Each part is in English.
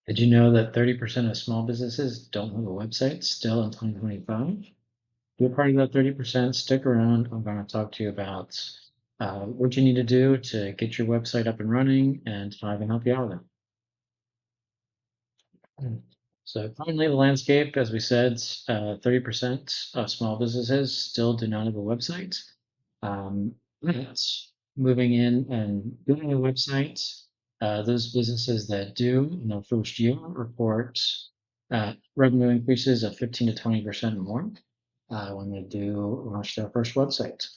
Did you know that 30% of small businesses don't have a website still in 2025? If you're part of that 30%, stick around. I'm going to talk to you about what you need to do to get your website up and running and how I can help you out with it. So currently the landscape, as we said, 30% of small businesses still do not have a website. But moving in and building a website, those businesses that do in their first year report revenue increases of 15 to 20% more when they do launch their first website.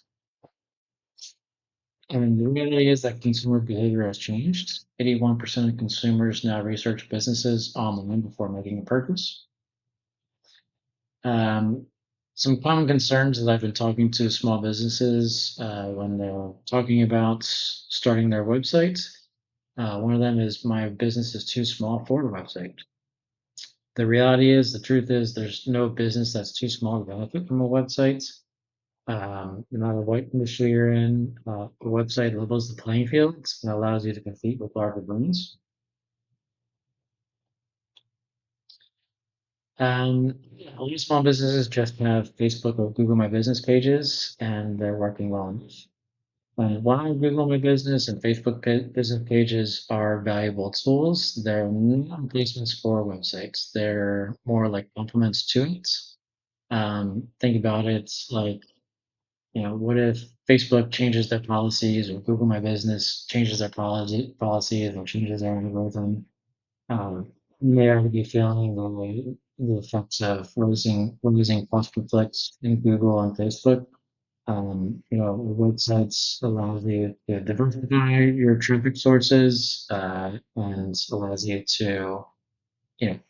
And the reality is that consumer behavior has changed. 81% of consumers now research businesses online before making a purchase. Um, some common concerns that I've been talking to small businesses when they're talking about starting their website. One of them is my business is too small for a website. The reality is, the truth is, there's no business that's too small to benefit from a website. No matter what industry you're in, a website levels the playing field and allows you to compete with larger brands. A lot of small businesses just have Facebook or Google My Business pages, and they're working well enough. While Google My Business and Facebook business pages are valuable tools, they're not replacements for websites. They're more like complements to it. Think about it like, what if Facebook changes their policies or Google My Business changes their policies or changes their algorithm? You may already be feeling the effects of losing cost per clicks in Google and Facebook. Websites allows you to diversify your traffic sources and allows you to,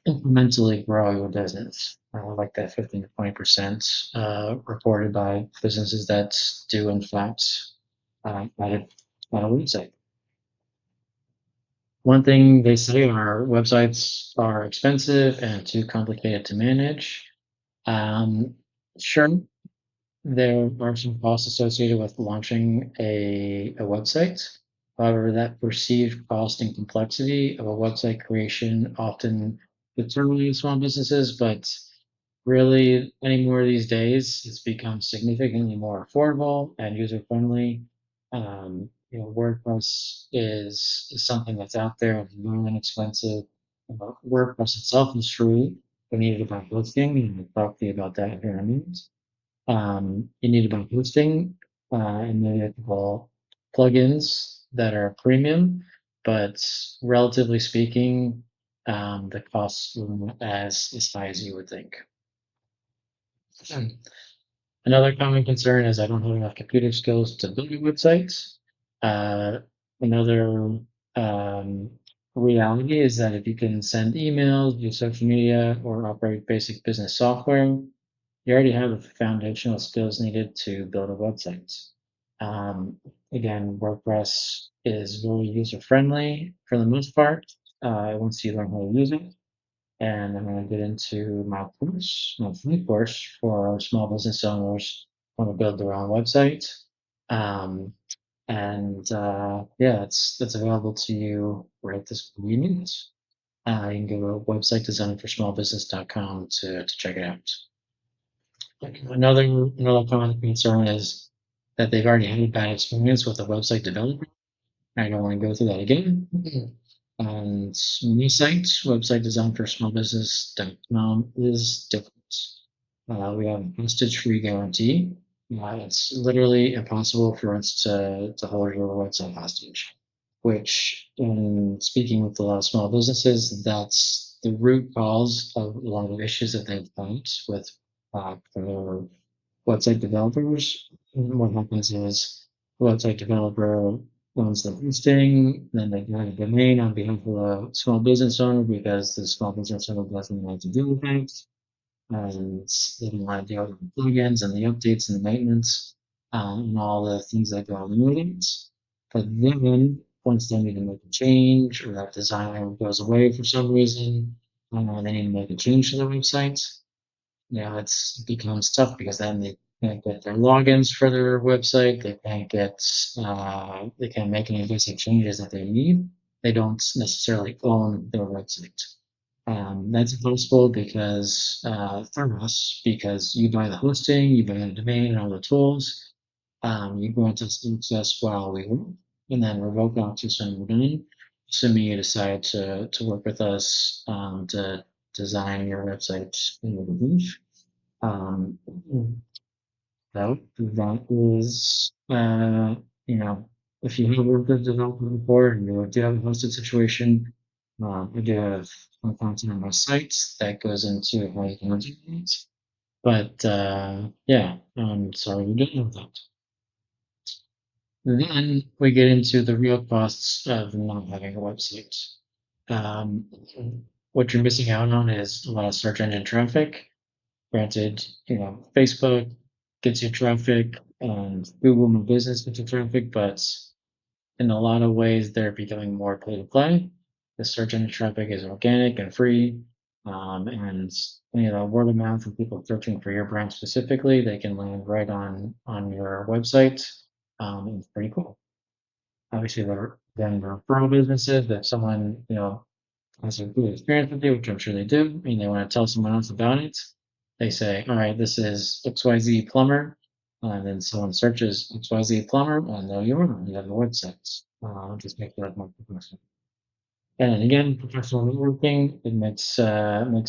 incrementally grow your business. Like that 15 to 20% reported by businesses that do in fact add a website. One thing they say are websites are expensive and too complicated to manage. Um, sure, there are some costs associated with launching a website. However, that perceived cost and complexity of a website creation often deter small businesses, but really anymore these days, it's become significantly more affordable and user friendly. WordPress is something that's out there, it's very inexpensive. WordPress itself is free. We need to buy hosting, and I'll talk to you about that here in a minute. You need to buy hosting and multiple plugins that are premium, but relatively speaking, the costs aren't as high as you would think. Another common concern is I don't have enough computer skills to build a website. Another um, reality is that if you can send emails, use social media, or operate basic business software, you already have the foundational skills needed to build a website. Um, Again, WordPress is very user friendly for the most part once you learn how to use it. And I'm going to get into my free course for small business owners who want to build their own website. Um, yeah, that's available to you right this minute. You can go to websitedesignforsmallbusiness.com to check it out. Another common concern is that they've already had a bad experience with a website developer. I don't want to go through that again. And my site, website design for small business.com, is different. We have a hostage-free guarantee. It's literally impossible for us to hold your website hostage, which, in speaking with a lot of small businesses, that's the root cause of a lot of issues that they've had with their website developers. And what happens is the website developer owns the hosting, then they get a domain on behalf of the small business owner because the small business owner doesn't want to deal with it, and they don't want to deal with the plugins and the updates and the maintenance and all the things that go along with it. But then, once they need to make a change or that designer goes away for some reason, they need to make a change to the website, it becomes tough because then they can't get their logins for their website. They can't make any basic changes that they need. They don't necessarily own their website. That's impossible because from us, because you buy the hosting, you buy the domain and all the tools. You grant us access while we work, and then revoke access when we're done. Assuming you decide to work with us to design your website in the belief. Um, so that is, if you have worked with a developer before and you do have a hosted situation, we do have some content on our sites that goes into how you can do it. But yeah, sorry we didn't have that. Then we get into the real costs of not having a website. Um, what you're missing out on is a lot of search engine traffic. Granted, Facebook gets you traffic and Google My Business gets you traffic, but in a lot of ways they're becoming more pay to play. The search engine traffic is organic and free. And word of mouth from people searching for your brand specifically, they can land right on your website. It's pretty cool. Obviously, then the referral businesses, if someone has a good experience with you, which I'm sure they do, and they want to tell someone else about it, they say, all right, this is XYZ plumber. And then someone searches XYZ plumber, and there you are. You have a website. Just make that more professional. And again, professional networking, it makes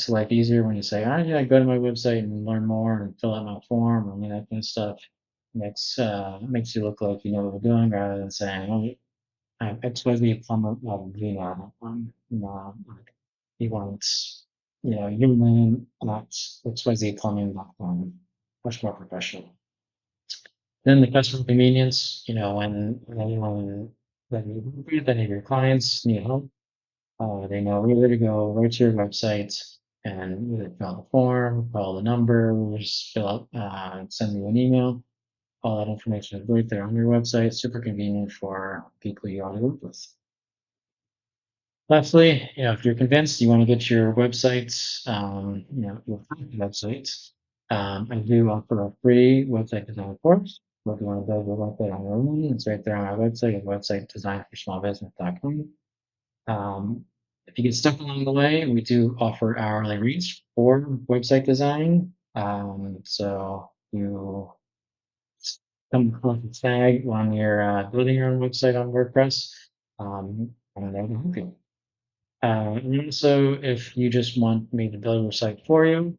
life easier when you say, "Oh yeah, go to my website and learn more and fill out my form," and that kind of stuff. Makes you look like you know what you're doing rather than saying, "Oh, XYZ plumber, he wants, your name at XYZplumbing.com." Much more professional. Then the customer convenience, when anyone that you work with, any of your clients need help, they know where to go, right to your website, and either fill out the form, call the numbers, fill out, send me an email. All that information is right there on your website. Super convenient for people you already work with. Lastly, if you're convinced you want to get your websites, your websites, I do offer a free website design course. If you want to build your website on your own, it's right there on our website at websitedesignforsmallbusiness.com. If you get stuck along the way, we do offer hourly rates for website design. So you come across a snag when you're building your own website on WordPress, I'm there to help you. And also, if you just want me to build your site for you,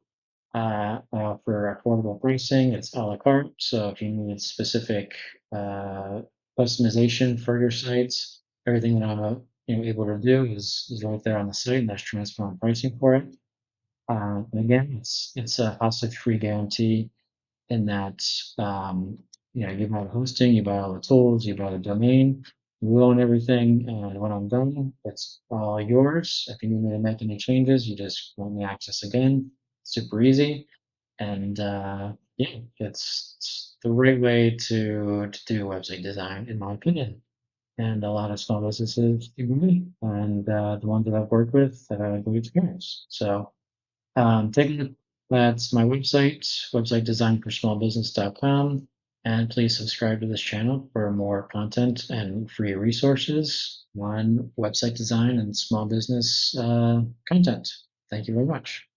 I offer affordable pricing. It's a la carte. So if you need specific customization for your sites, everything that I'm able to do is right there on the site, and there's transparent pricing for it. And again, it's a hostage-free guarantee in that you buy the hosting, you buy all the tools, you buy the domain, you own everything, and when I'm done, it's all yours. If you need me to make any changes, you just want me access again. Super easy, and yeah, it's the right way to do website design, in my opinion. And a lot of small businesses agree, and the ones that I've worked with have had a good experience. So take a look. That's my website, websitedesignforsmallbusiness.com. And please subscribe to this channel for more content and free resources on website design and small business content. Thank you very much.